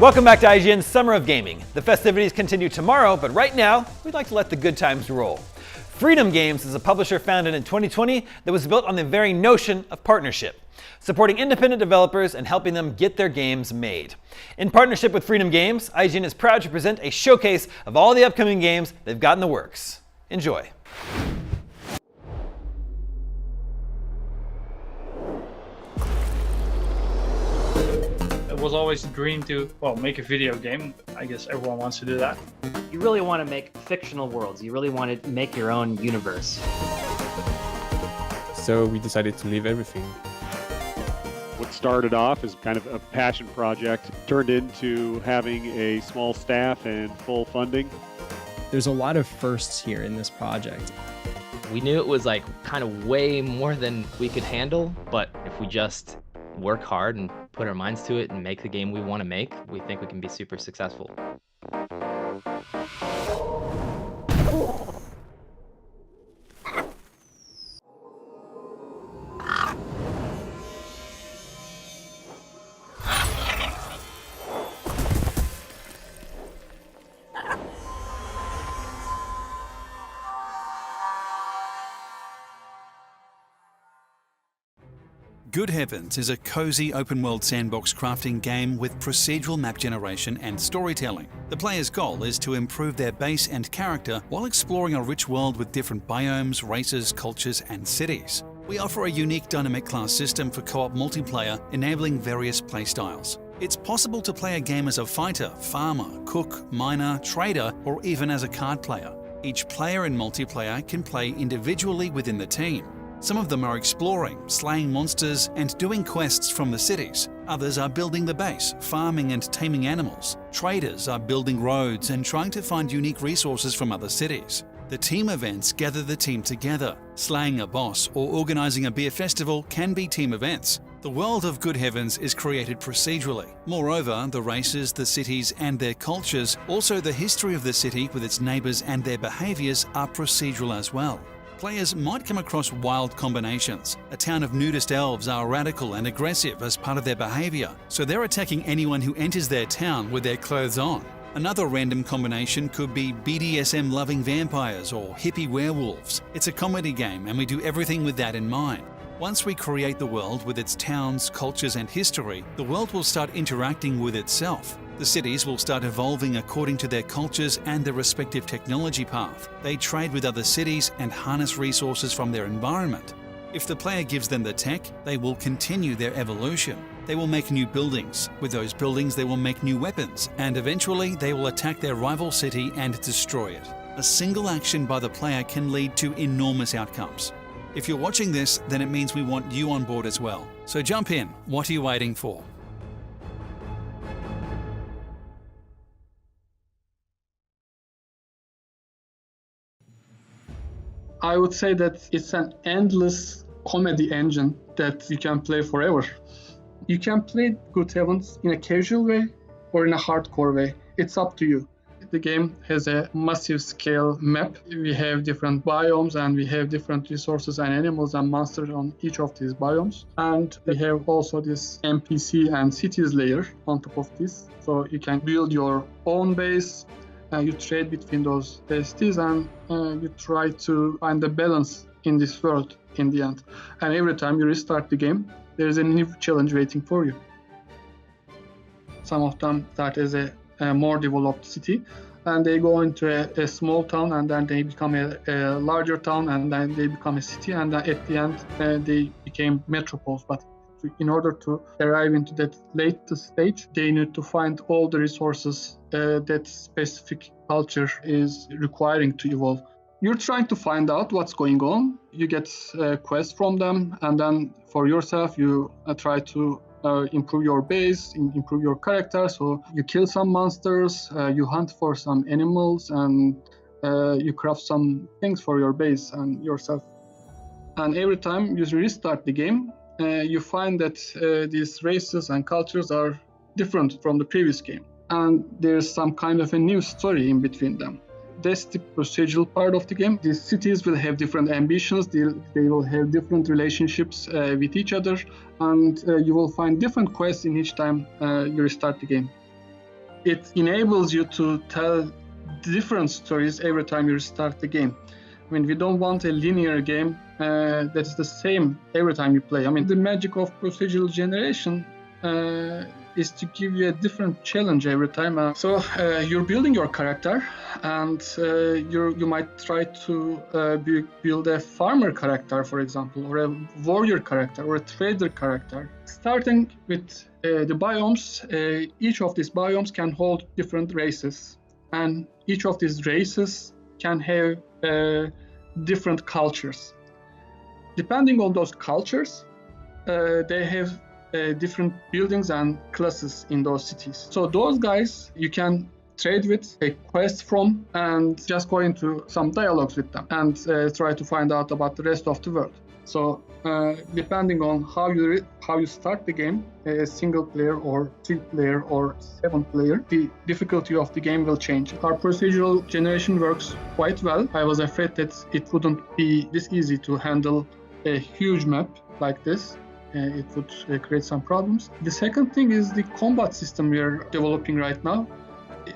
Welcome back to IGN's Summer of Gaming. The festivities continue tomorrow, but right now, we'd like to let the good times roll. Freedom Games is a publisher founded in 2020 that was built on the very notion of partnership, supporting independent developers and helping them get their games made. In partnership with Freedom Games, IGN is proud to present a showcase of all the upcoming games they've got in the works. Enjoy. It was always a dream to, make a video game. I guess everyone wants to do that. You really want to make fictional worlds. You really want to make your own universe. So we decided to leave everything. What started off as kind of a passion project turned into having a small staff and full funding. There's a lot of firsts here in this project. We knew it was kind of way more than we could handle, but if we just work hard and put our minds to it and make the game we want to make, we think we can be super successful. Good Heavens is a cozy open-world sandbox crafting game with procedural map generation and storytelling. The player's goal is to improve their base and character while exploring a rich world with different biomes, races, cultures, and cities. We offer a unique dynamic class system for co-op multiplayer, enabling various playstyles. It's possible to play a game as a fighter, farmer, cook, miner, trader, or even as a card player. Each player in multiplayer can play individually within the team. Some of them are exploring, slaying monsters, and doing quests from the cities. Others are building the base, farming and taming animals. Traders are building roads and trying to find unique resources from other cities. The team events gather the team together. Slaying a boss or organizing a beer festival can be team events. The world of Good Heavens is created procedurally. Moreover, the races, the cities, and their cultures, also the history of the city with its neighbors and their behaviors, are procedural as well. Players might come across wild combinations. A town of nudist elves are radical and aggressive as part of their behavior, so they're attacking anyone who enters their town with their clothes on. Another random combination could be BDSM-loving vampires or hippie werewolves. It's a comedy game and we do everything with that in mind. Once we create the world with its towns, cultures, and history, the world will start interacting with itself. The cities will start evolving according to their cultures and their respective technology path. They trade with other cities and harness resources from their environment. If the player gives them the tech, they will continue their evolution. They will make new buildings. With those buildings, they will make new weapons, and eventually they will attack their rival city and destroy it. A single action by the player can lead to enormous outcomes. If you're watching this, then it means we want you on board as well. So jump in. What are you waiting for? I would say that it's an endless comedy engine that you can play forever. You can play Good Heavens in a casual way or in a hardcore way. It's up to you. The game has a massive scale map. We have different biomes and we have different resources and animals and monsters on each of these biomes. And we have also this NPC and cities layer on top of this. So you can build your own base. You trade between those cities and you try to find the balance in this world in the end. And every time you restart the game, there is a new challenge waiting for you. Some of them start as a more developed city and they go into a small town and then they become a larger town and then they become a city and then at the end they became metropoles. But in order to arrive into that latest stage, they need to find all the resources that specific culture is requiring to evolve. You're trying to find out what's going on. You get quests from them, and then for yourself, you try to improve your base, improve your character. So you kill some monsters, you hunt for some animals, and you craft some things for your base and yourself. And every time you restart the game, you find that these races and cultures are different from the previous game. And there's some kind of a new story in between them. That's the procedural part of the game. These cities will have different ambitions, they will have different relationships with each other, and you will find different quests in each time you restart the game. it enables you to tell different stories every time you restart the game. I mean, we don't want a linear game that's the same every time you play. I mean, the magic of procedural generation is to give you a different challenge every time. So you're building your character, and you might try to build a farmer character, for example, or a warrior character, or a trader character. Starting with the biomes, each of these biomes can hold different races, and each of these races can have different cultures. Depending on those cultures, they have different buildings and classes in those cities. So those guys you can trade with, take quests from, and just go into some dialogues with them and try to find out about the rest of the world. So depending on how you start the game, single player or 3 player or 7 player, the difficulty of the game will change. Our procedural generation works quite well. I was afraid that it wouldn't be this easy to handle a huge map like this. It would create some problems. The second thing is the combat system we are developing right now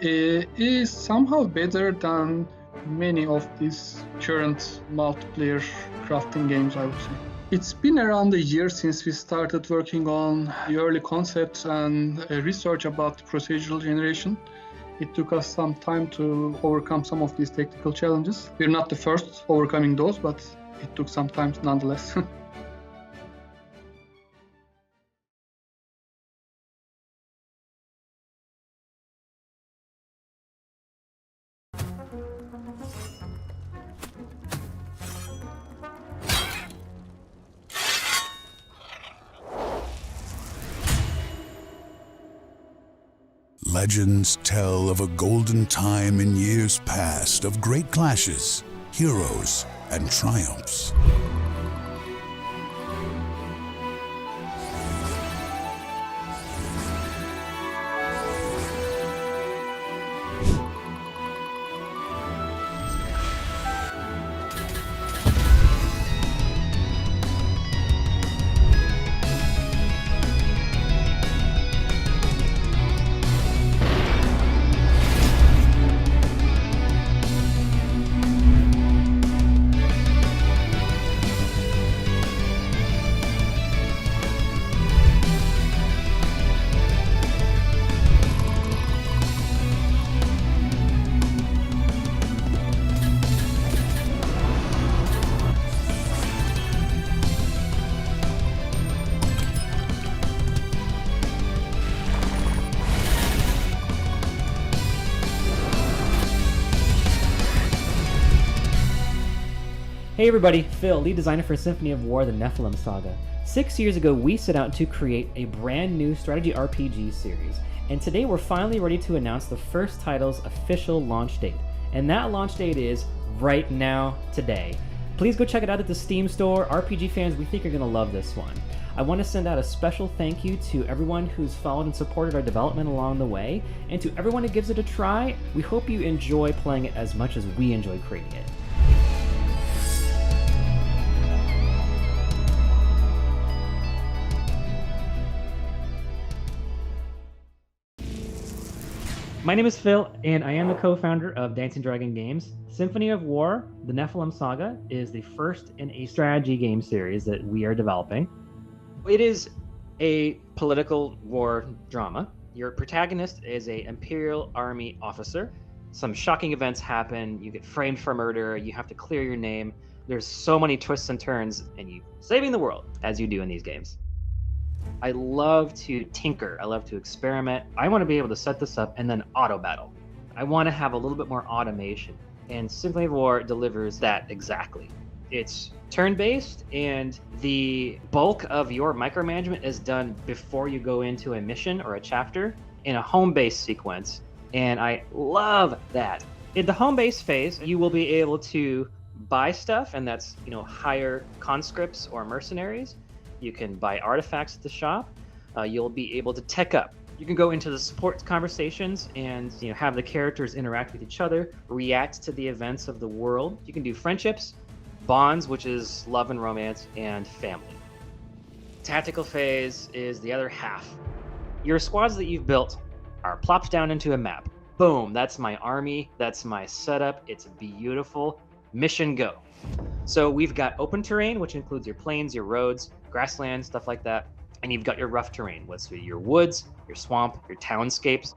is somehow better than many of these current multiplayer crafting games, I would say. It's been around a year since we started working on the early concepts and research about procedural generation. It took us some time to overcome some of these technical challenges. We're not the first overcoming those, but it took some time nonetheless. Legends tell of a golden time in years past of great clashes, heroes, and triumphs. Hey everybody, Phil, lead designer for Symphony of War, the Nephilim Saga. 6 years ago, we set out to create a brand new strategy RPG series, and today we're finally ready to announce the first title's official launch date. And that launch date is right now, today. Please go check it out at the Steam store. RPG fans, we think you're going to love this one. I want to send out a special thank you to everyone who's followed and supported our development along the way, and to everyone who gives it a try. We hope you enjoy playing it as much as we enjoy creating it. My name is Phil, and I am the co-founder of Dancing Dragon Games. Symphony of War, the Nephilim Saga, is the first in a strategy game series that we are developing. It is a political war drama. Your protagonist is an Imperial Army officer. Some shocking events happen, you get framed for murder, you have to clear your name. There's so many twists and turns, and you saving the world, as you do in these games. I love to tinker, I love to experiment. I want to be able to set this up and then auto battle. I want to have a little bit more automation, and Symphony of War delivers that exactly. It's turn-based, and the bulk of your micromanagement is done before you go into a mission or a chapter in a home-based sequence, and I love that. In the home-based phase, you will be able to buy stuff, and that's, hire conscripts or mercenaries. You can buy artifacts at the shop. You'll be able to tech up. You can go into the support conversations and have the characters interact with each other, react to the events of the world. You can do friendships, bonds, which is love and romance, and family. Tactical phase is the other half. Your squads that you've built plops down into a map. Boom, that's my army, that's my setup, it's beautiful. Mission go. So we've got open terrain, which includes your plains, your roads, grasslands, stuff like that. And you've got your rough terrain, what's your woods, your swamp, your townscapes.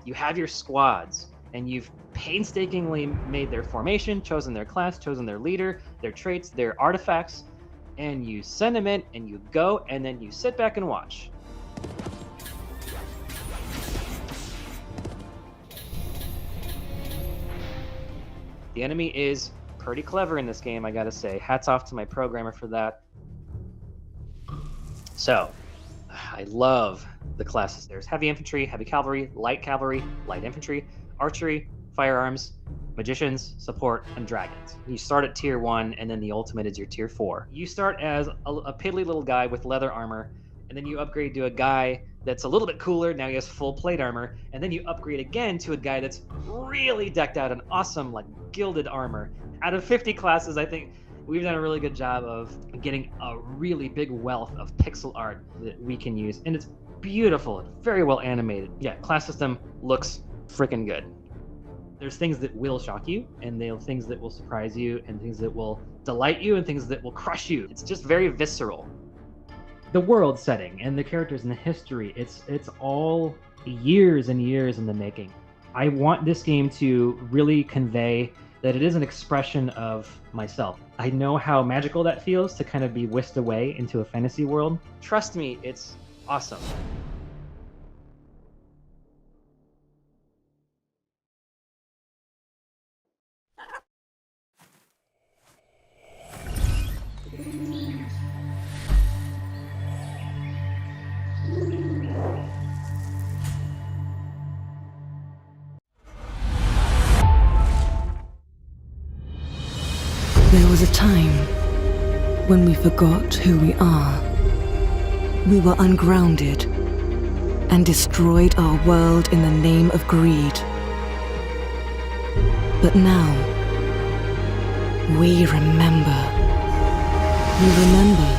You have your squads, and you've painstakingly made their formation, chosen their class, chosen their leader, their traits, their artifacts, and you send them in, and you go, and then you sit back and watch. The enemy is pretty clever in this game, I gotta say. Hats off to my programmer for that. So, I love the classes. There's heavy infantry, heavy cavalry, light infantry, archery, firearms, magicians, support, and dragons. You start at tier 1, and then the ultimate is your tier 4. You start as a piddly little guy with leather armor, and then you upgrade to a guy that's a little bit cooler. Now he has full plate armor, and then you upgrade again to a guy that's really decked out in awesome, like, gilded armor. Out of 50 classes, I think we've done a really good job of getting a really big wealth of pixel art that we can use, and it's beautiful and very well animated. Yeah, class system looks freaking good. There's things that will shock you, and there are things that will surprise you, and things that will delight you, and things that will crush you. It's just very visceral. The world setting and the characters and the history, it's all years and years in the making. I want this game to really convey that it is an expression of myself. I know how magical that feels to kind of be whisked away into a fantasy world. Trust me, it's awesome. There was a time when we forgot who we are. We were ungrounded and destroyed our world in the name of greed. But now, we remember. We remember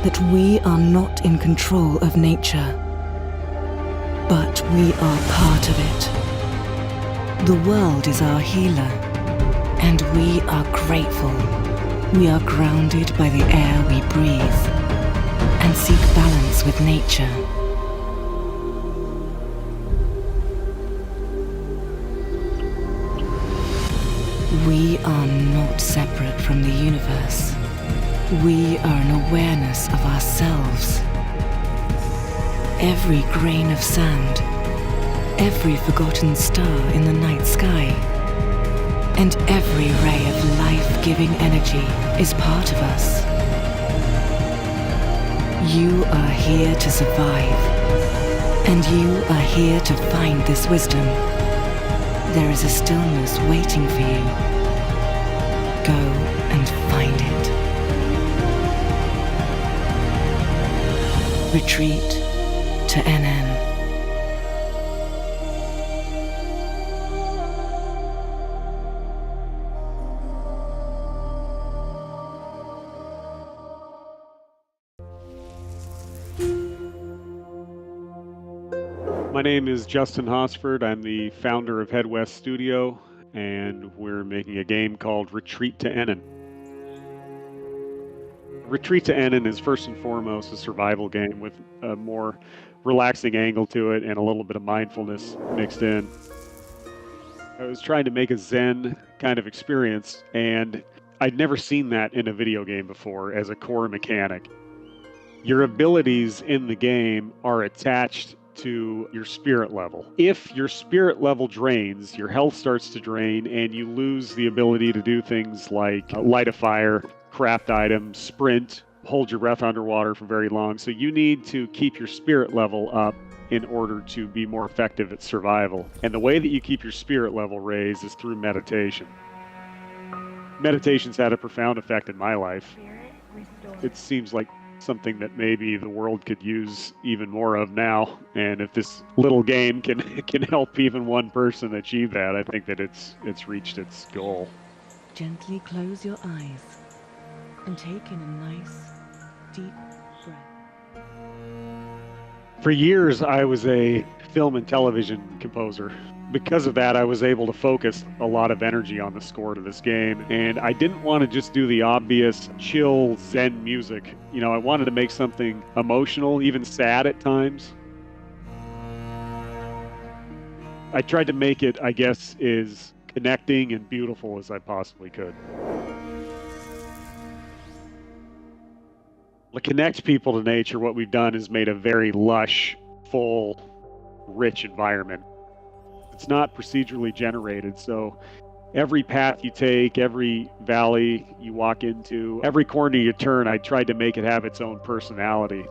that we are not in control of nature, but we are part of it. The world is our healer. And we are grateful. We are grounded by the air we breathe and seek balance with nature. We are not separate from the universe. We are an awareness of ourselves. Every grain of sand, every forgotten star in the night sky, and every ray of life-giving energy is part of us. You are here to survive, and you are here to find this wisdom. There is a stillness waiting for you. Go and find it. Retreat to NN. My name is Justin Hosford. I'm the founder of Head West Studio, and we're making a game called Retreat to Enin. Retreat to Enin is first and foremost a survival game with a more relaxing angle to it and a little bit of mindfulness mixed in. I was trying to make a Zen kind of experience, and I'd never seen that in a video game before as a core mechanic. Your abilities in the game are attached to your spirit level. If your spirit level drains, your health starts to drain, and you lose the ability to do things like light a fire, craft items, sprint, hold your breath underwater for very long. So you need to keep your spirit level up in order to be more effective at survival. And the way that you keep your spirit level raised is through meditation. Meditation's had a profound effect in my life. It seems like something that maybe the world could use even more of now, and if this little game can help even one person achieve that, I think that it's reached its goal. Gently close your eyes and take in a nice, deep breath. For years, I was a film and television composer. Because of that, I was able to focus a lot of energy on the score to this game, and I didn't want to just do the obvious chill Zen music. You know, I wanted to make something emotional, even sad at times. I tried to make it, I guess, as connecting and beautiful as I possibly could. To connect people to nature, what we've done is made a very lush, full, rich environment. It's not procedurally generated, so every path you take, every valley you walk into, every corner you turn, I tried to make it have its own personality.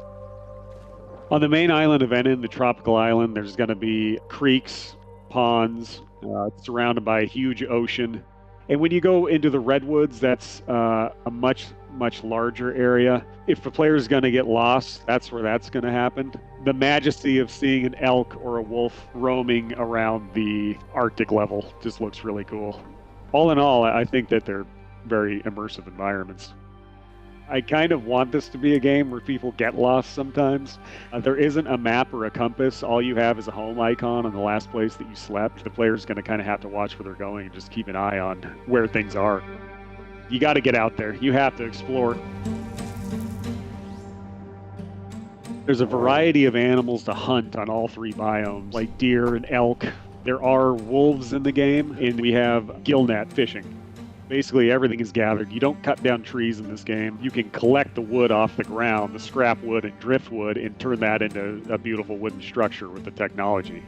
On the main island of Enin, the tropical island, there's going to be creeks, ponds, it's surrounded by a huge ocean. And when you go into the redwoods, that's a much larger area. If the player is going to get lost, that's where that's going to happen. The majesty of seeing an elk or a wolf roaming around the Arctic level just looks really cool. All in all, I think that they're very immersive environments. I kind of want this to be a game where people get lost sometimes. There isn't a map or a compass. All you have is a home icon on the last place that you slept. The player's going to kind of have to watch where they're going and just keep an eye on where things are. You got to get out there. You have to explore. There's a variety of animals to hunt on all three biomes, like deer and elk. There are wolves in the game, and we have gillnet fishing. Basically, everything is gathered. You don't cut down trees in this game. You can collect the wood off the ground, the scrap wood and driftwood, and turn that into a beautiful wooden structure with the technology.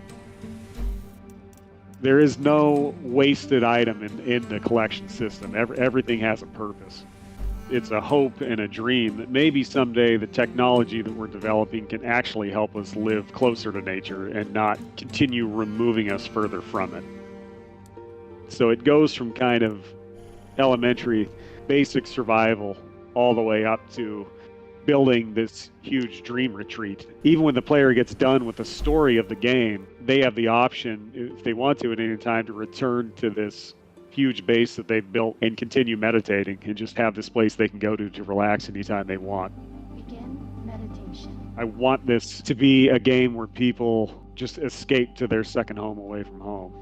There is no wasted item in the collection system. Everything has a purpose. It's a hope and a dream that maybe someday the technology that we're developing can actually help us live closer to nature and not continue removing us further from it. So it goes from kind of elementary, basic survival all the way up to building this huge dream retreat. Even when the player gets done with the story of the game, they have the option, if they want to at any time, to return to this huge base that they've built and continue meditating and just have this place they can go to relax anytime they want. Begin meditation. I want this to be a game where people just escape to their second home away from home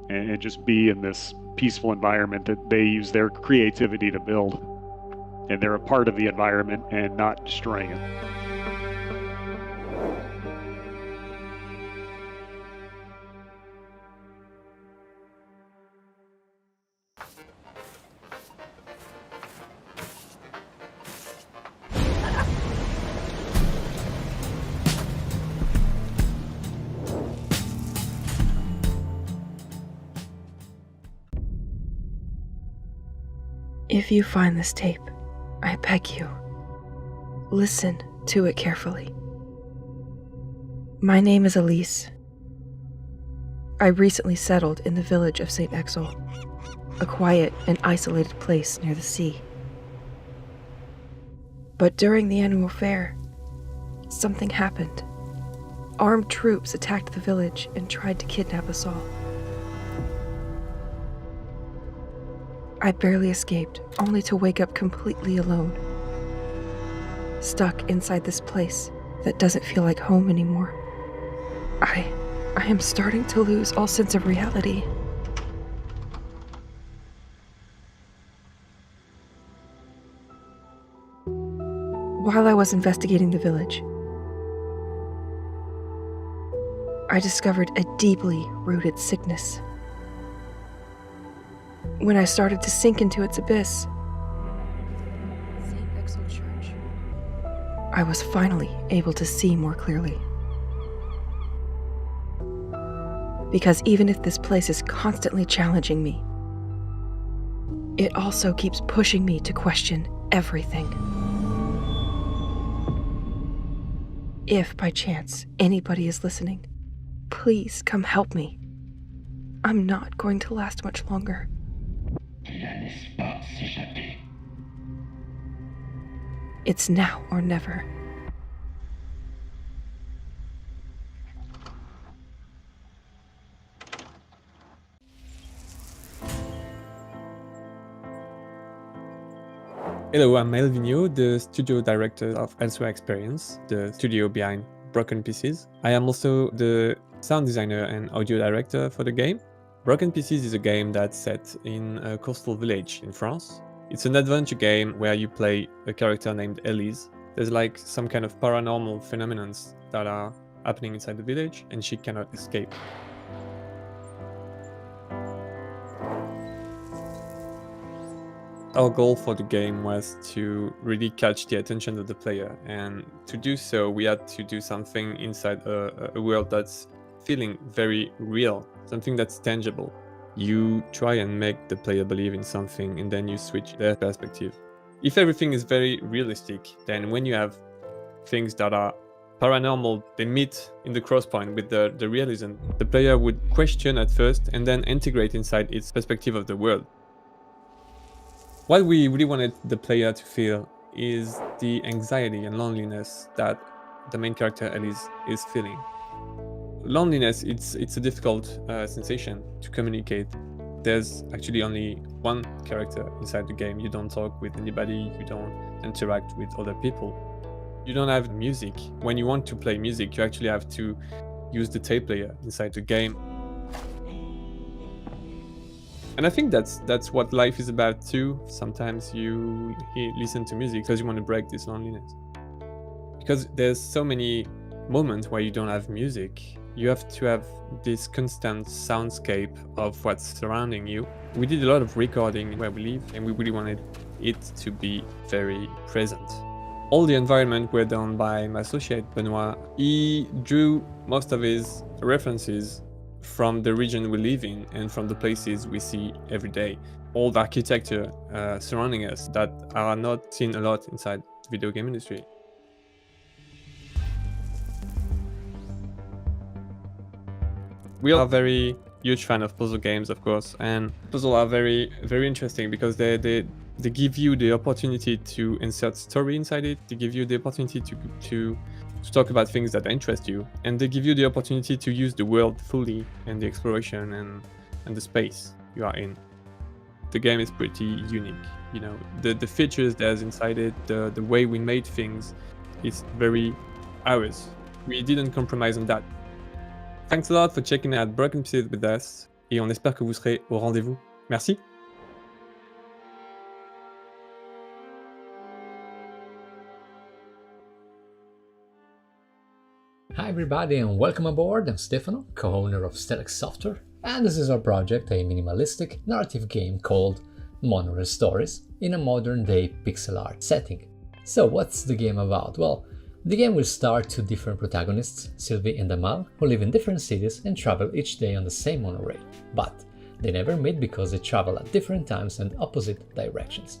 and just be in this peaceful environment that they use their creativity to build. And they're a part of the environment and not destroying it. If you find this tape, I beg you, listen to it carefully. My name is Elise. I recently settled in the village of St. Exel, a quiet and isolated place near the sea. But during the annual fair, something happened. Armed troops attacked the village and tried to kidnap us all. I barely escaped, only to wake up completely alone. Stuck inside this place that doesn't feel like home anymore. I am starting to lose all sense of reality. While I was investigating the village, I discovered a deeply rooted sickness. When I started to sink into its abyss, St. Exel Church, I was finally able to see more clearly. Because even if this place is constantly challenging me, it also keeps pushing me to question everything. If by chance anybody is listening, please come help me. I'm not going to last much longer. It's now or never. Hello, I'm Melvinio, the studio director of Elsewhere Experience, the studio behind Broken Pieces. I am also the sound designer and audio director for the game. Broken Pieces is a game that's set in a coastal village in France. It's an adventure game where you play a character named Elise. There's like some kind of paranormal phenomena that are happening inside the village, and she cannot escape. Our goal for the game was to really catch the attention of the player, and to do so we had to do something inside a world that's feeling very real, something that's tangible. You try and make the player believe in something, and then you switch their perspective. If everything is very realistic, then when you have things that are paranormal, they meet in the crosspoint with the realism. The player would question at first and then integrate inside its perspective of the world. What we really wanted the player to feel is the anxiety and loneliness that the main character Elise is feeling. Loneliness, it's a difficult sensation to communicate. There's actually only one character inside the game. You don't talk with anybody, you don't interact with other people. You don't have music. When you want to play music, you actually have to use the tape player inside the game. And I think that's what life is about too. Sometimes you listen to music because you want to break this loneliness. Because there's so many moments where you don't have music. You have to have this constant soundscape of what's surrounding you. We did a lot of recording where we live, and we really wanted it to be very present. All the environment were done by my associate Benoit. He drew most of his references from the region we live in and from the places we see every day. All the architecture surrounding us that are not seen a lot inside the video game industry. We are very huge fan of puzzle games, of course, and puzzles are very interesting because they give you the opportunity to insert story inside it. They give you the opportunity to talk about things that interest you, and they give you the opportunity to use the world fully and the exploration and the space you are in. The game is pretty unique, you know, the features there's inside it, the way we made things, it's very ours. We didn't compromise on that. Thanks a lot for checking out Broken Pieces with us, et on espère que vous serez au rendez-vous. Merci. Hi everybody and welcome aboard. I'm Stefano, co-owner of Untitled Chapter, and this is our project, a minimalistic narrative game called Monorail Stories in a modern-day pixel art setting. So what's the game about? Well, the game will star two different protagonists, Sylvie and Amal, who live in different cities and travel each day on the same monorail. But they never meet because they travel at different times and opposite directions.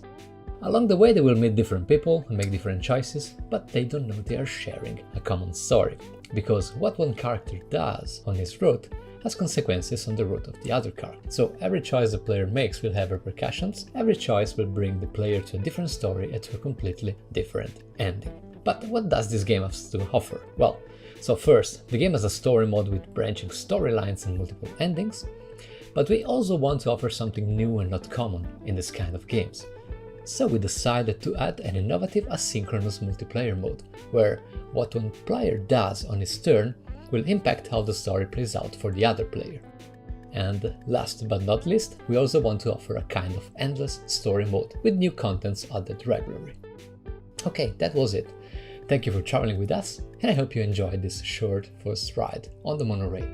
Along the way they will meet different people and make different choices, but they don't know they are sharing a common story. Because what one character does on his route has consequences on the route of the other character. So every choice the player makes will have repercussions, every choice will bring the player to a different story and to a completely different ending. But what does this game have to offer? Well, so first, the game has a story mode with branching storylines and multiple endings, but we also want to offer something new and not common in this kind of games. So we decided to add an innovative asynchronous multiplayer mode, where what one player does on his turn will impact how the story plays out for the other player. And last but not least, we also want to offer a kind of endless story mode with new contents added regularly. Okay, that was it. Thank you for traveling with us, and I hope you enjoyed this short first ride on the monorail.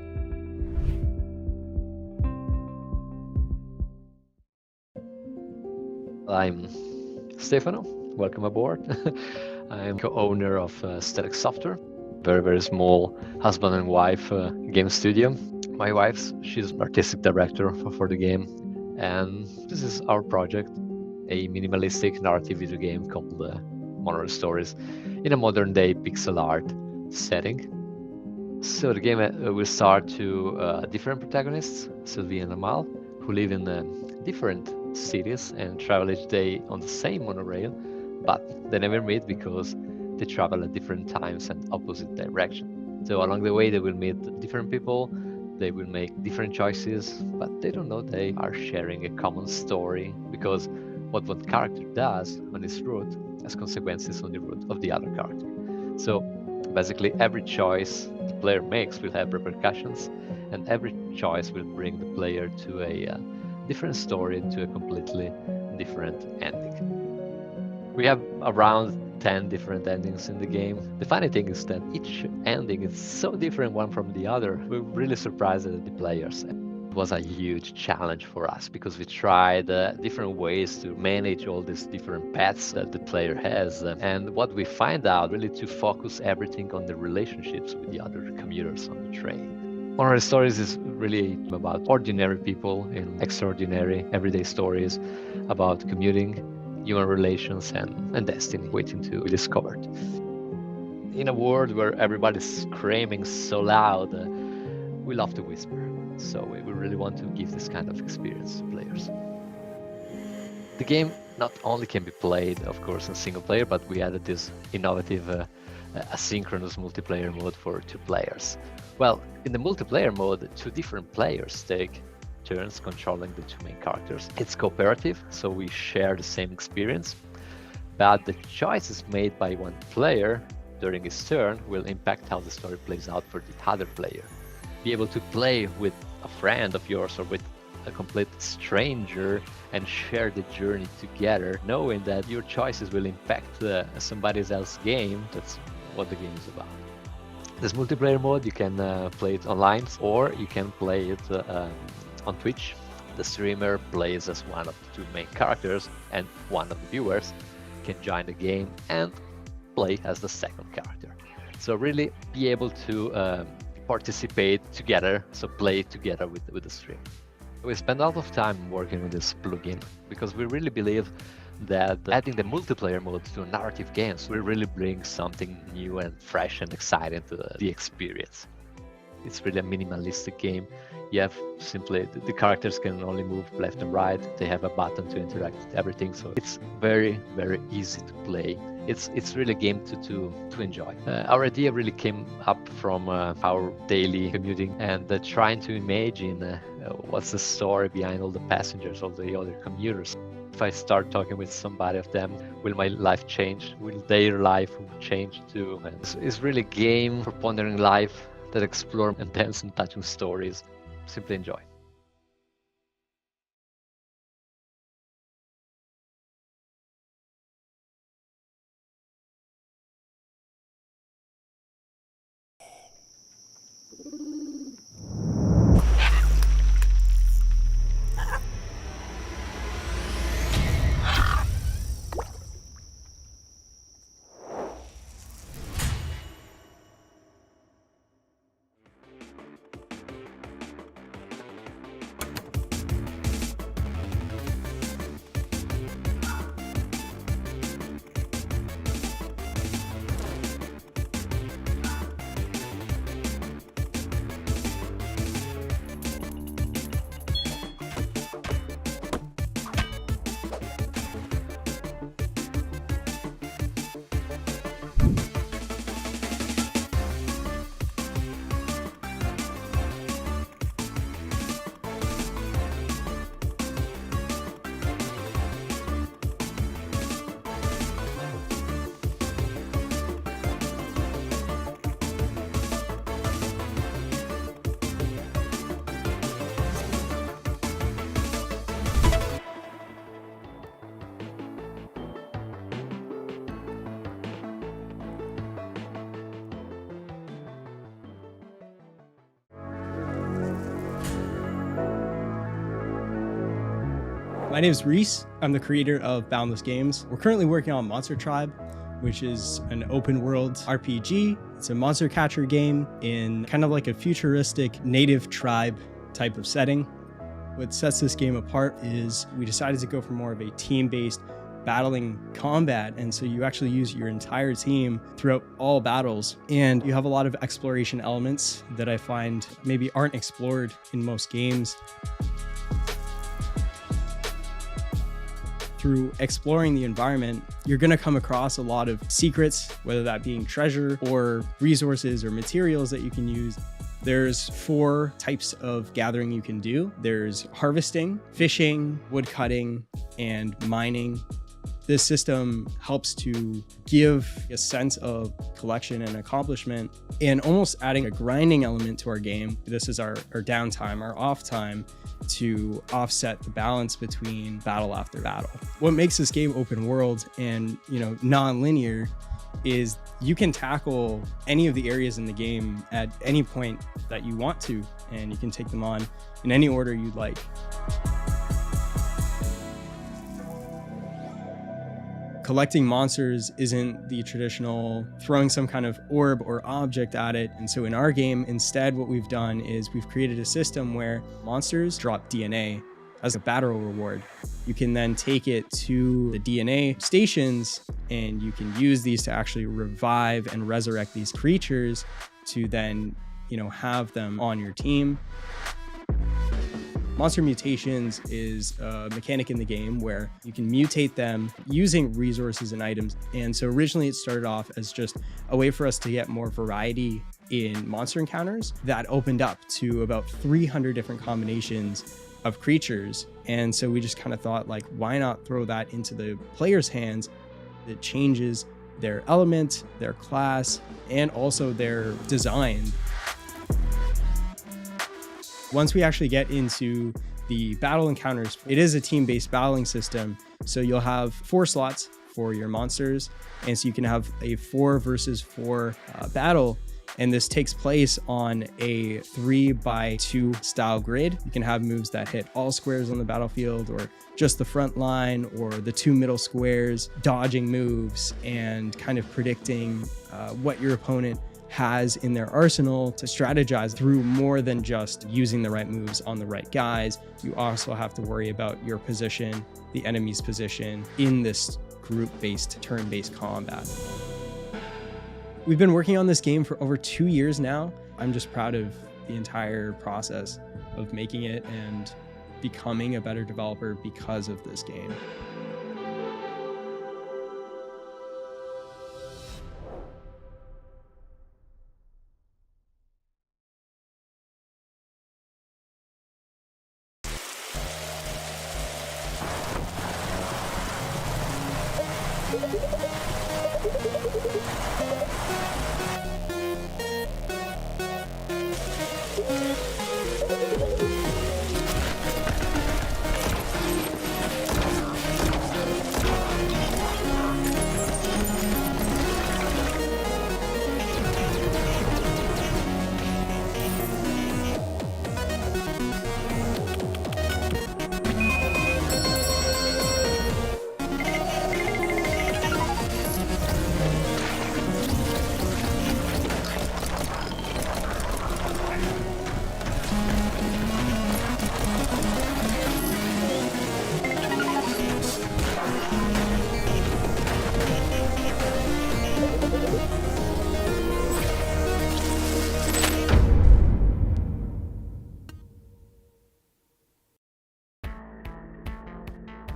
I'm Stefano, welcome aboard. I'm co-owner of Untitled Chapter, very small husband and wife game studio. My wife, she's an artistic director for the game, and this is our project, a minimalistic narrative video game called Monorail Stories in a modern day pixel art setting. So the game will start to different protagonists, Sylvie and Amal, who live in different cities and travel each day on the same monorail, but they never meet because they travel at different times and opposite directions. So along the way they will meet different people, they will make different choices, but they don't know they are sharing a common story, because what one character does on his route has consequences on the route of the other character. So basically every choice the player makes will have repercussions, and every choice will bring the player to a different story, to a completely different ending. We have around 10 different endings in the game. The funny thing is that each ending is so different one from the other. We're really surprised at the players. It was a huge challenge for us because we tried different ways to manage all these different paths that the player has. And what we find out really to focus everything on the relationships with the other commuters on the train. Monorail Stories is really about ordinary people in extraordinary everyday stories about commuting, human relations, and destiny waiting to be discovered. In a world where everybody's screaming so loud, we love to whisper. So we really want to give this kind of experience to players. The game not only can be played, of course, in single player, but we added this innovative asynchronous multiplayer mode for 2 players. Well, in the multiplayer mode, 2 different players take turns controlling the 2 main characters. It's cooperative, so we share the same experience, but the choices made by one player during his turn will impact how the story plays out for the other player. Be able to play with a friend of yours or with a complete stranger and share the journey together, knowing that your choices will impact somebody else's game. That's what the game is about. This multiplayer mode, you can play it online, or you can play it on Twitch. The streamer plays as one of the 2 main characters, and one of the viewers can join the game and play as the second character. So really be able to participate together, so play together with the stream. We spend a lot of time working with this plugin because we really believe that adding the multiplayer mode to narrative games will really bring something new and fresh and exciting to the experience. It's really a minimalistic game. You have simply, the characters can only move left and right. They have a button to interact with everything. So it's very, very easy to play. It's really a game to enjoy. Our idea really came up from our daily commuting and trying to imagine what's the story behind all the passengers, all the other commuters. If I start talking with somebody of them, will my life change? Will their life change too? And it's really a game for pondering life that explore intense and touching stories. Simply enjoy. My name is Reese. I'm the creator of Boundless Games. We're currently working on Monster Tribe, which is an open world RPG. It's a monster catcher game in kind of like a futuristic native tribe type of setting. What sets this game apart is we decided to go for more of a team-based battling combat, and so you actually use your entire team throughout all battles, and you have a lot of exploration elements that I find maybe aren't explored in most games. Through exploring the environment, you're going to come across a lot of secrets, whether that being treasure or resources or materials that you can use. There's 4 types of gathering you can do. There's harvesting, fishing, wood cutting, and mining. This system helps to give a sense of collection and accomplishment, and almost adding a grinding element to our game. This is our downtime, our off time, to offset the balance between battle after battle. What makes this game open world and non-linear is you can tackle any of the areas in the game at any point that you want to, and you can take them on in any order you'd like. Collecting monsters isn't the traditional throwing some kind of orb or object at it. And so in our game, instead, what we've done is we've created a system where monsters drop DNA as a battle reward. You can then take it to the DNA stations, and you can use these to actually revive and resurrect these creatures to then, have them on your team. Monster mutations is a mechanic in the game where you can mutate them using resources and items. And so originally it started off as just a way for us to get more variety in monster encounters. That opened up to about 300 different combinations of creatures. And so we just kind of thought, like, why not throw that into the player's hands? It changes their element, their class, and also their design. Once we actually get into the battle encounters, it is a team-based battling system. So you'll have 4 slots for your monsters. And so you can have a 4 versus 4 battle. And this takes place on a 3x2 style grid. You can have moves that hit all squares on the battlefield, or just the front line, or the 2 middle squares, dodging moves and kind of predicting what your opponent has in their arsenal to strategize through more than just using the right moves on the right guys. You also have to worry about your position, the enemy's position in this group-based, turn-based combat. We've been working on this game for over 2 years now. I'm just proud of the entire process of making it and becoming a better developer because of this game.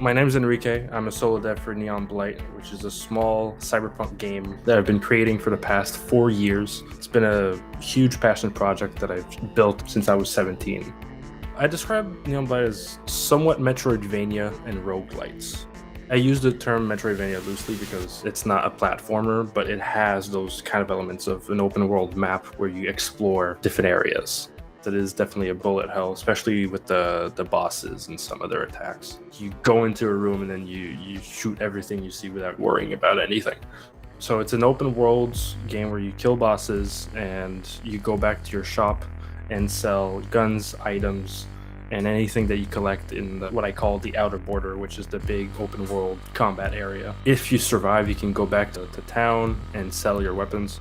My name is Enrique. I'm a solo dev for Neon Blight, which is a small cyberpunk game that I've been creating for the past 4 years. It's been a huge passion project that I've built since I was 17. I describe Neon Blight as somewhat Metroidvania and roguelites. I use the term Metroidvania loosely because it's not a platformer, but it has those kind of elements of an open world map where you explore different areas. That is definitely a bullet hell, especially with the bosses and some of their attacks. You go into a room and then you shoot everything you see without worrying about anything. So it's an open world game where you kill bosses and you go back to your shop and sell guns, items, and anything that you collect in what I call the outer border, which is the big open world combat area. If you survive, you can go back to town and sell your weapons.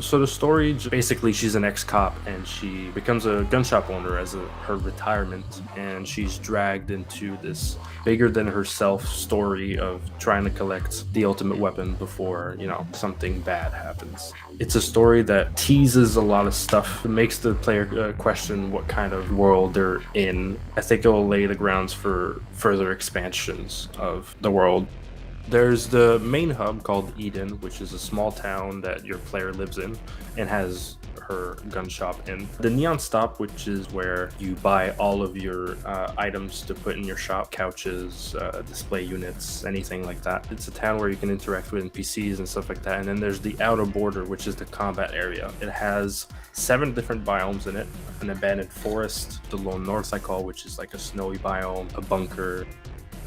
So the story, basically she's an ex-cop and she becomes a gun shop owner as her retirement, and she's dragged into this bigger than herself story of trying to collect the ultimate weapon before, something bad happens. It's a story that teases a lot of stuff. It makes the player question what kind of world they're in. I think it will lay the grounds for further expansions of the world. There's the main hub called Eden, which is a small town that your player lives in and has per gun shop in. The Neon Stop, which is where you buy all of your items to put in your shop, couches, display units, anything like that. It's a town where you can interact with NPCs and stuff like that. And then there's the Outer Border, which is the combat area. It has 7 different biomes in it. An abandoned forest, the Lone North I call, which is like a snowy biome, a bunker.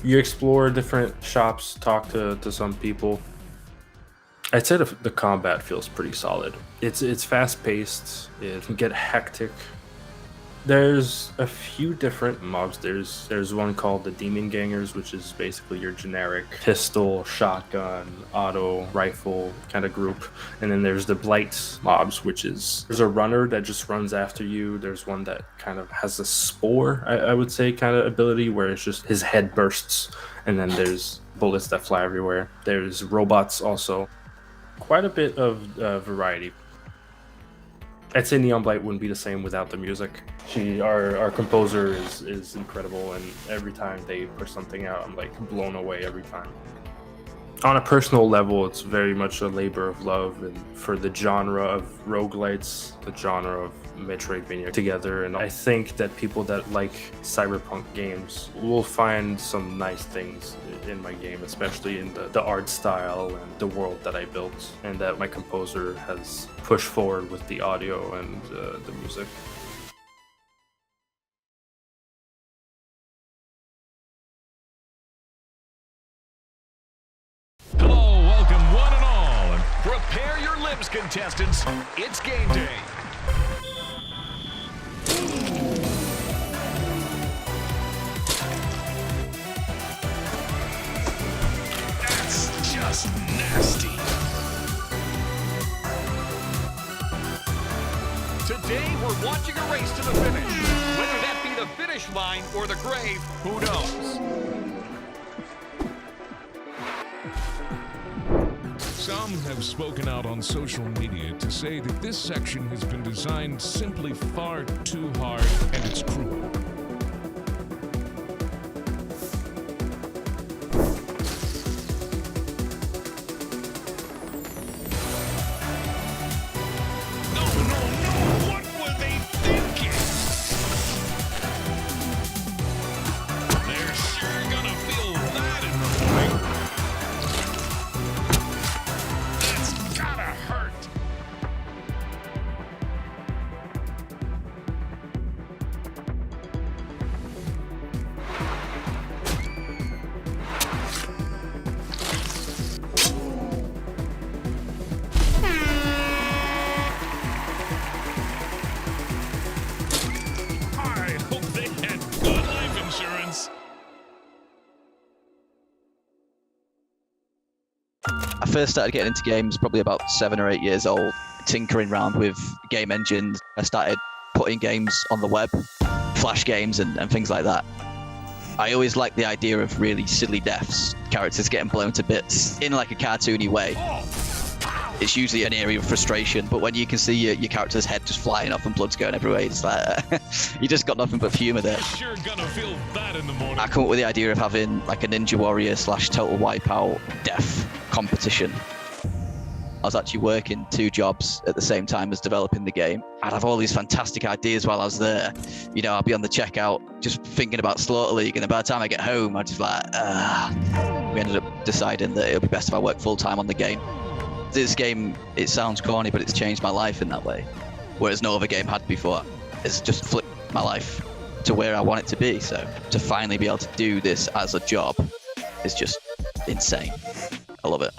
You explore different shops, talk to some people. I'd say the combat feels pretty solid. It's fast-paced, it can get hectic. There's a few different mobs. There's one called the Demon Gangers, which is basically your generic pistol, shotgun, auto, rifle kind of group. And then there's the Blight mobs, which is, there's a runner that just runs after you. There's one that kind of has a spore, I would say, kind of ability, where it's just his head bursts. And then there's bullets that fly everywhere. There's robots also. Quite a bit of variety. I'd say Neon Blight wouldn't be the same without the music. Our composer is incredible, and every time they push something out, I'm like blown away every time. On a personal level, it's very much a labor of love, and for the genre of roguelites, the genre of Metroidvania together, and I think that people that like cyberpunk games will find some nice things in my game, especially in the art style and the world that I built, and that my composer has pushed forward with the audio and the music. Hello, welcome one and all, and prepare your limbs, contestants. It's game day. That's just nasty. Today we're watching a race to the finish. Whether that be the finish line or the grave, who knows? Some have spoken out on social media to say that this section has been designed simply far too hard, and it's cruel. I first started getting into games probably about 7 or 8 years old, tinkering around with game engines. I started putting games on the web, Flash games and things like that. I always liked the idea of really silly deaths, characters getting blown to bits in like a cartoony way. It's usually an area of frustration, but when you can see your character's head just flying off and blood's going everywhere, it's like, you just got nothing but humour there. Sure gonna feel that in the morning. I come up with the idea of having like a Ninja Warrior / Total Wipeout death competition. I was actually working 2 jobs at the same time as developing the game. I'd have all these fantastic ideas while I was there. You know, I'd be on the checkout just thinking about Slaughter League, and then by the time I get home, I'd just like, we ended up deciding that it would be best if I worked full-time on the game. This game, it sounds corny, but it's changed my life in that way. Whereas no other game had before. It's just flipped my life to where I want it to be. So to finally be able to do this as a job is just insane. I love it.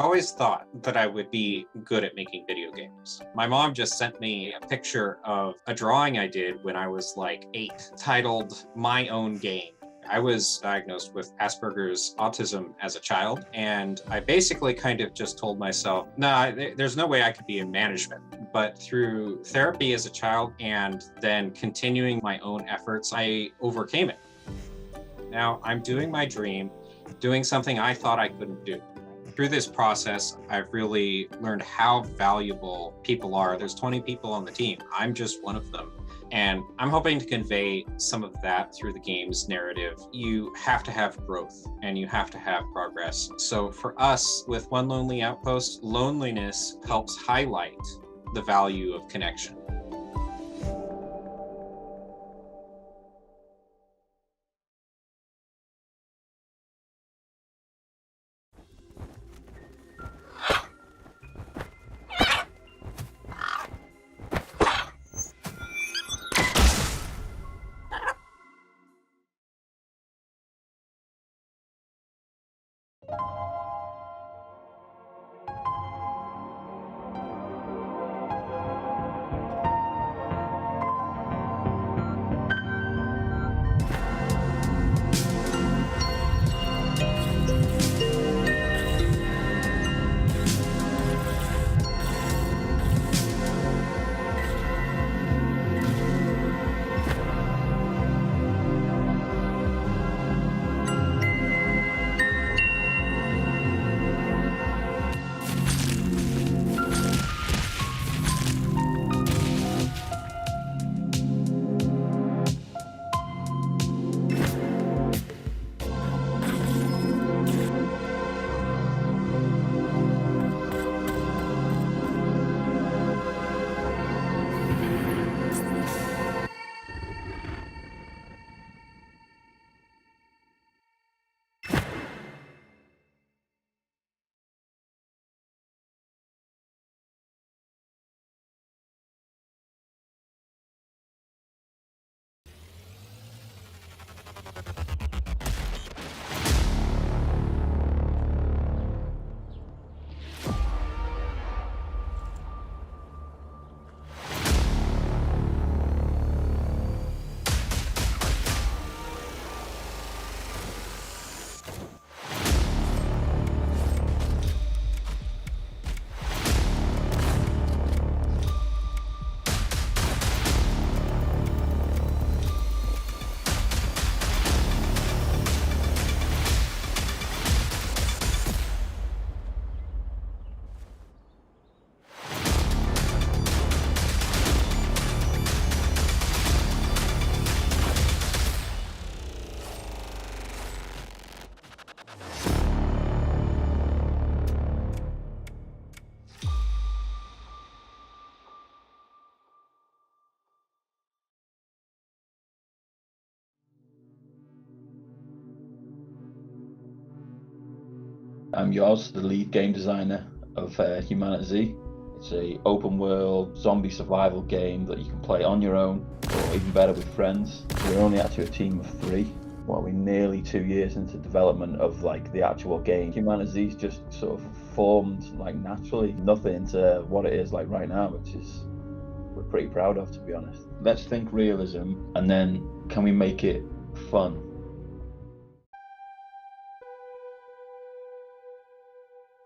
always thought that I would be good at making video games. My mom just sent me a picture of a drawing I did when I was like 8, titled My Own Game. I was diagnosed with Asperger's autism as a child, and I basically kind of just told myself, nah, there's no way I could be in management. But through therapy as a child and then continuing my own efforts, I overcame it. Now I'm doing my dream, doing something I thought I couldn't do. Through this process, I've really learned how valuable people are. There's 20 people on the team. I'm just one of them. And I'm hoping to convey some of that through the game's narrative. You have to have growth and you have to have progress. So for us, with One Lonely Outpost, loneliness helps highlight the value of connection. I'm yours, the lead game designer of Humanity. It's a open world zombie survival game that you can play on your own or even better with friends. We're only actually a team of 3. Well, we're nearly 2 years into development of like the actual game. Humanity's just sort of formed like naturally, nothing into what it is like right now, which is we're pretty proud of, to be honest. Let's think realism, and then can we make it fun?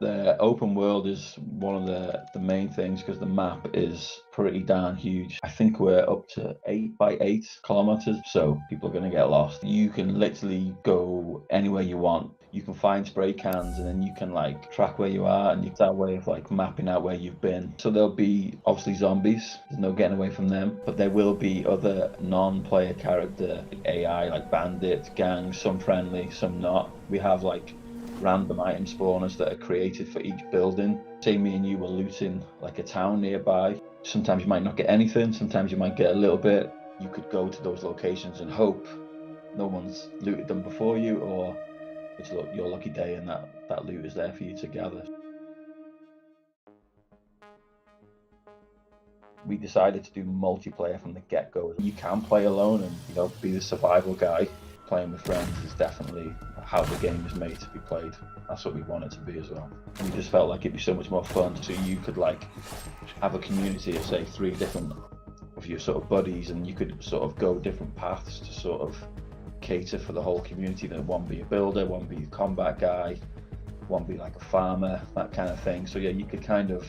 The open world is one of the main things because the map is pretty darn huge. I think we're up to 8 by 8 kilometers, so people are going to get lost. You can literally go anywhere you want. You can find spray cans and then you can like track where you are, and it's that way of like mapping out where you've been. So there'll be obviously zombies, there's no getting away from them, but there will be other non-player character AI like bandits, gangs, some friendly, some not. We have like random item spawners that are created for each building. Say me and you were looting like a town nearby. Sometimes you might not get anything, sometimes you might get a little bit. You could go to those locations and hope no one's looted them before you, or it's your lucky day and that loot is there for you to gather. We decided to do multiplayer from the get-go. You can play alone and be the survival guy. Playing with friends is definitely a how the game is made to be played. That's what we want it to be as well. And we just felt like it'd be so much more fun. So you could like have a community of say 3 different of your sort of buddies, and you could sort of go different paths to sort of cater for the whole community. That one be a builder, one be a combat guy, one be like a farmer, that kind of thing. So yeah, you could kind of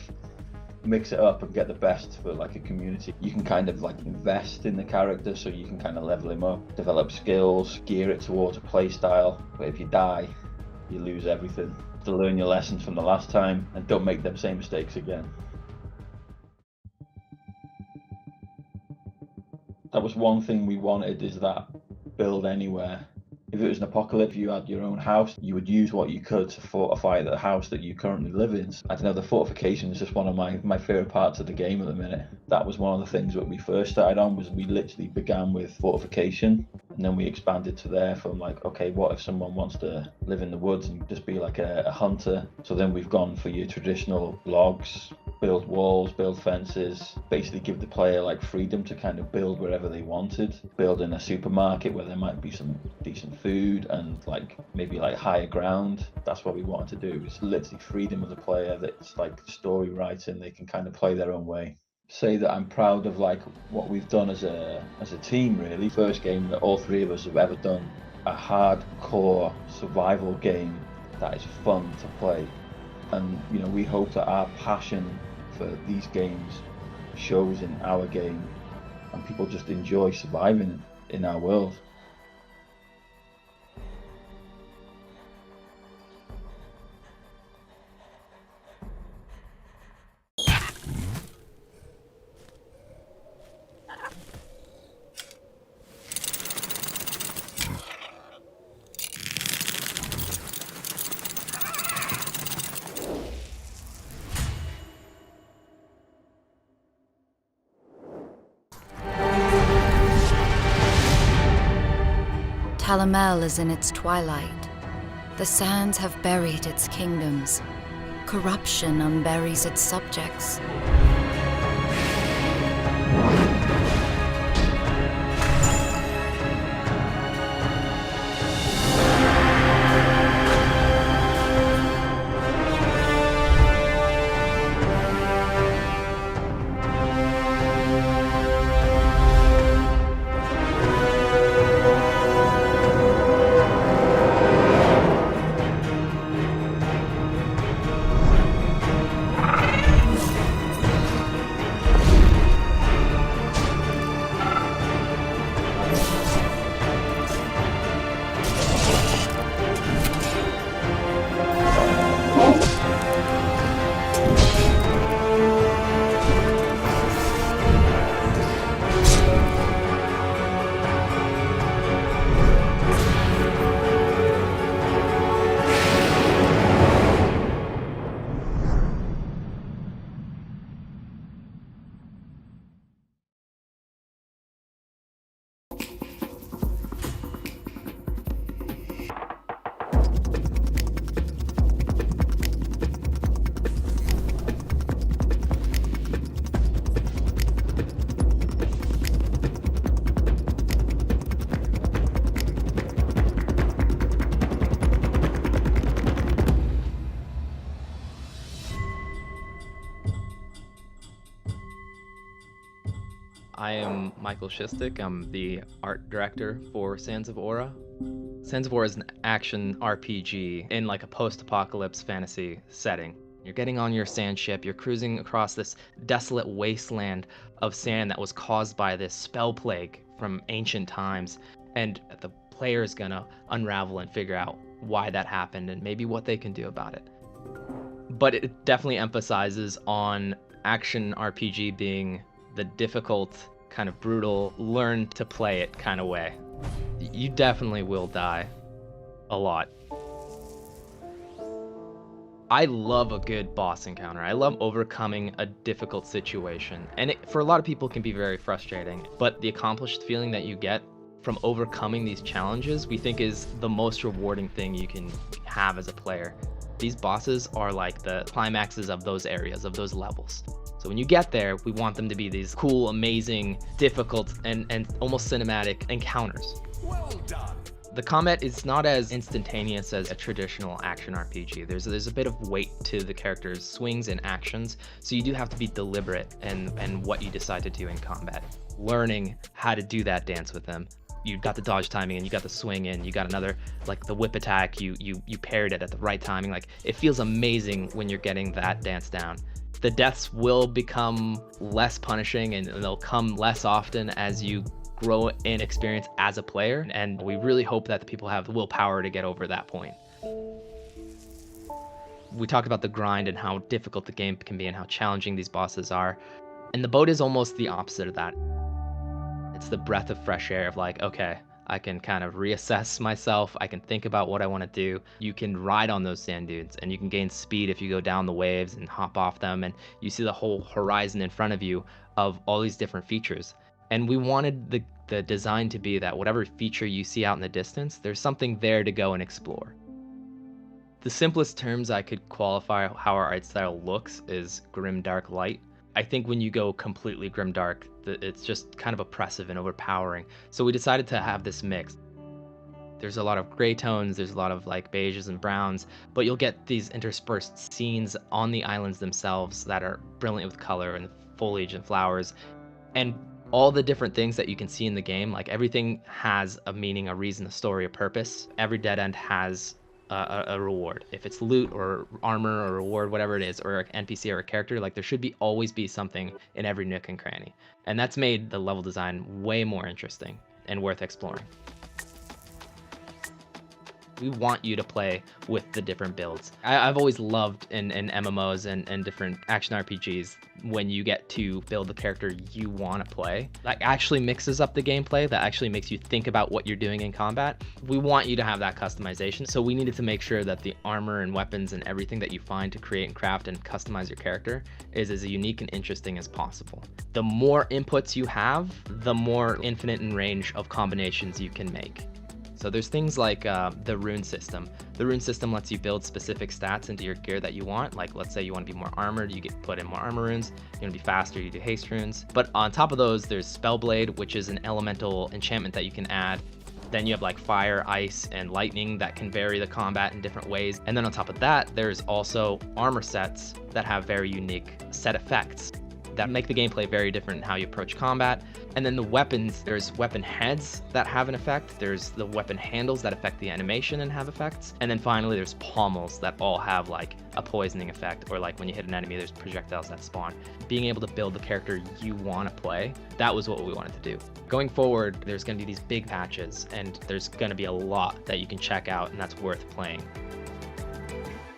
mix it up and get the best for like a community. You can kind of like invest in the character, so you can kind of level him up, develop skills, gear it towards a play style. But if you die, you lose everything. To learn your lessons from the last time and don't make them same mistakes again. That was one thing we wanted, is that build anywhere. If it was an apocalypse, you had your own house, you would use what you could to fortify the house that you currently live in. I don't know, the fortification is just one of my favourite parts of the game at the minute. That was one of the things that we first started on, was we literally began with fortification, and then we expanded to there from like, okay, what if someone wants to live in the woods and just be like a hunter? So then we've gone for your traditional logs, build walls, build fences, basically give the player like freedom to kind of build wherever they wanted. Build in a supermarket where there might be some decent food and like maybe like higher ground. That's what we wanted to do. It's literally freedom of the player. That's like story writing, they can kind of play their own way. Say that I'm proud of like what we've done as a team really. First game that all 3 of us have ever done, a hardcore survival game that is fun to play. And you know, we hope that our passion for these games shows in our game and people just enjoy surviving in our world. Talamel is in its twilight. The sands have buried its kingdoms. Corruption unburies its subjects. I am Michael Shistik. I'm the art director for Sands of Aura. Sands of Aura is an action RPG in like a post-apocalypse fantasy setting. You're getting on your sand ship, you're cruising across this desolate wasteland of sand that was caused by this spell plague from ancient times, and the player is gonna unravel and figure out why that happened and maybe what they can do about it. But it definitely emphasizes on action RPG being the difficult, kind of brutal, learn to play it kind of way. You definitely will die a lot. I love a good boss encounter. I love overcoming a difficult situation. And it, for a lot of people, can be very frustrating. But the accomplished feeling that you get from overcoming these challenges, we think is the most rewarding thing you can have as a player. These bosses are like the climaxes of those areas, of those levels. So when you get there, we want them to be these cool, amazing, difficult, and almost cinematic encounters. Well done. The combat is not as instantaneous as a traditional action RPG. There's a bit of weight to the character's swings and actions, so you do have to be deliberate and what you decide to do in combat. Learning how to do that dance with them. You got the dodge timing and you got the swing in, you got another, like the whip attack, you paired it at the right timing. Like, it feels amazing when you're getting that dance down. The deaths will become less punishing and they'll come less often as you grow in experience as a player, and we really hope that the people have the willpower to get over that point. We talked about the grind and how difficult the game can be and how challenging these bosses are, and the boat is almost the opposite of that. It's the breath of fresh air of like, okay, I can kind of reassess myself, I can think about what I want to do. You can ride on those sand dunes and you can gain speed if you go down the waves and hop off them, and you see the whole horizon in front of you of all these different features. And we wanted the design to be that whatever feature you see out in the distance, there's something there to go and explore. The simplest terms I could qualify how our art style looks is grim dark light. I think when you go completely grim dark, it's just kind of oppressive and overpowering. So we decided to have this mix. There's a lot of gray tones, there's a lot of like beiges and browns, but you'll get these interspersed scenes on the islands themselves that are brilliant with color and foliage and flowers. And all the different things that you can see in the game, like everything has a meaning, a reason, a story, a purpose. Every dead end has a reward. If it's loot or armor or reward, whatever it is, or an NPC or a character, like there should always be something in every nook and cranny. And that's made the level design way more interesting and worth exploring. We want you to play with the different builds. I've always loved in MMOs and different action RPGs when you get to build the character you want to play. That actually mixes up the gameplay, that actually makes you think about what you're doing in combat. We want you to have that customization, so we needed to make sure that the armor and weapons and everything that you find to create and craft and customize your character is as unique and interesting as possible. The more inputs you have, the more infinite in range of combinations you can make. So there's things like the Roon System. The Roon System lets you build specific stats into your gear that you want. Like, let's say you want to be more armored, you get put in more armor runes. You want to be faster, you do haste runes. But on top of those, there's Spellblade, which is an elemental enchantment that you can add. Then you have like fire, ice, and lightning that can vary the combat in different ways. And then on top of that, there's also armor sets that have very unique set effects that make the gameplay very different in how you approach combat. And then the weapons, there's weapon heads that have an effect, there's the weapon handles that affect the animation and have effects, and then finally there's pommels that all have like a poisoning effect, or like when you hit an enemy there's projectiles that spawn. Being able to build the character you want to play, that was what we wanted to do. Going forward, there's going to be these big patches, and there's going to be a lot that you can check out, and that's worth playing.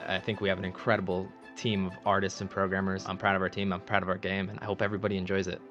I think we have an incredible team of artists and programmers. I'm proud of our team, I'm proud of our game, and I hope everybody enjoys it.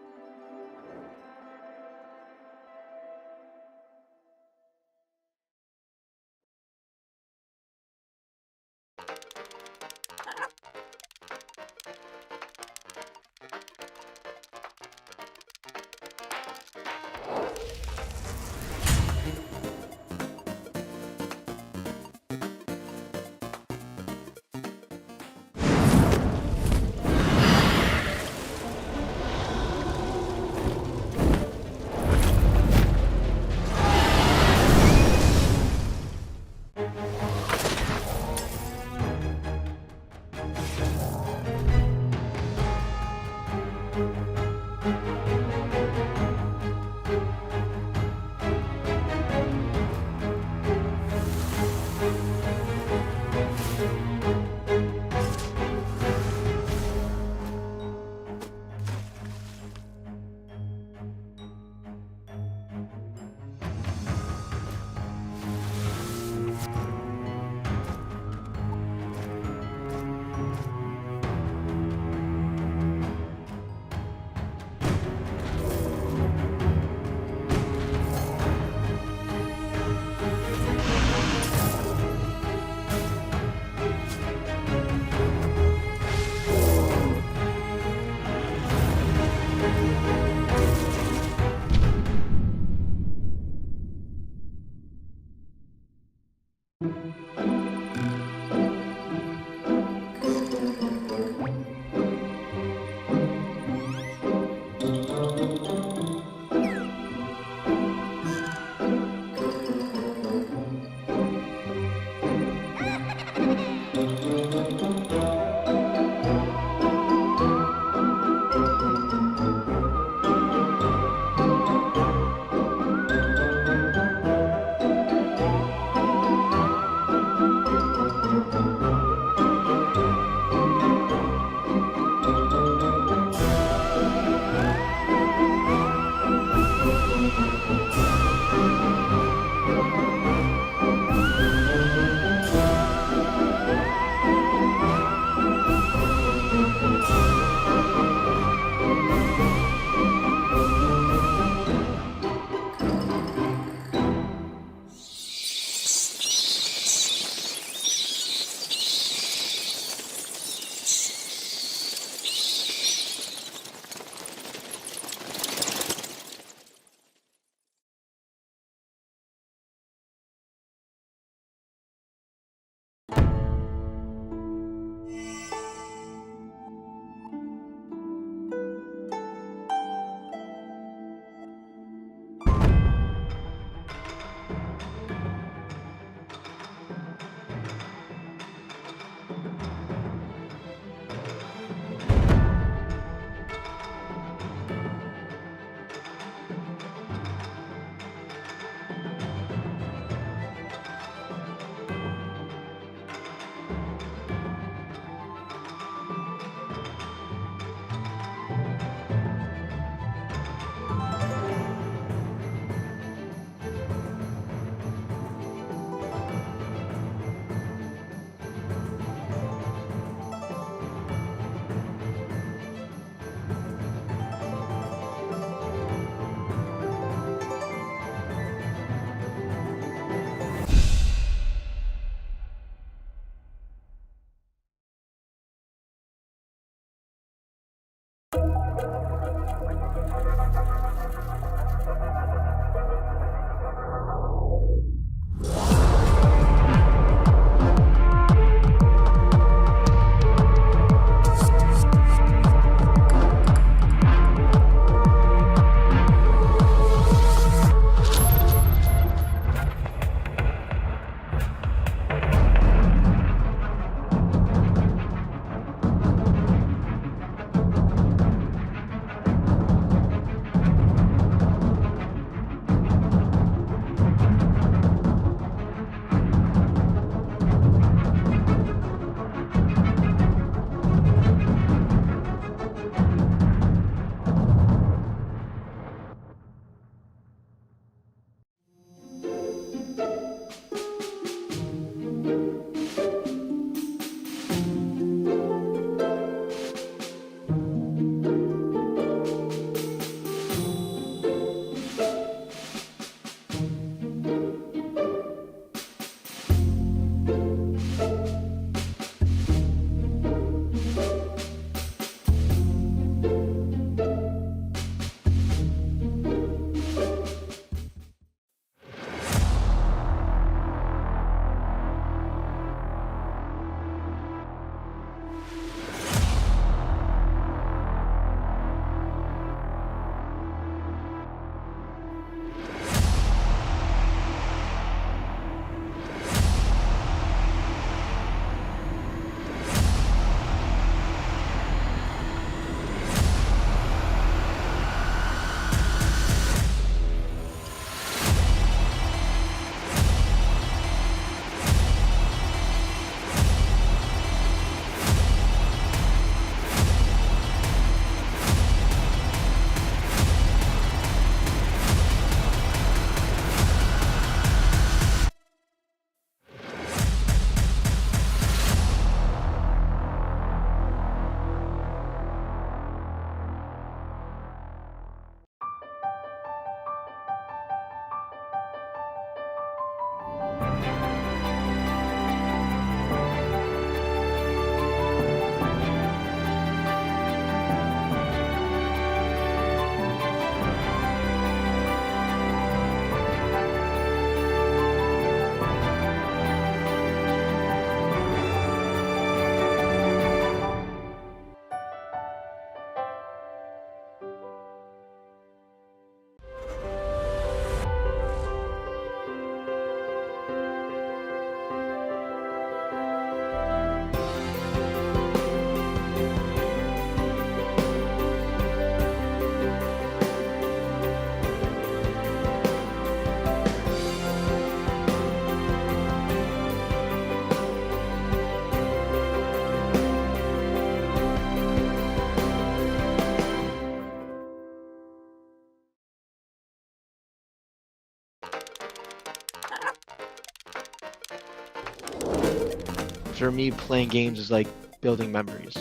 For me, playing games is like building memories.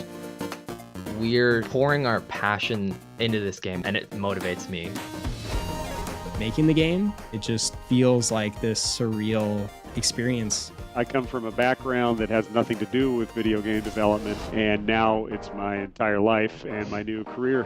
We're pouring our passion into this game, and it motivates me. Making the game, it just feels like this surreal experience. I come from a background that has nothing to do with video game development, and now it's my entire life and my new career.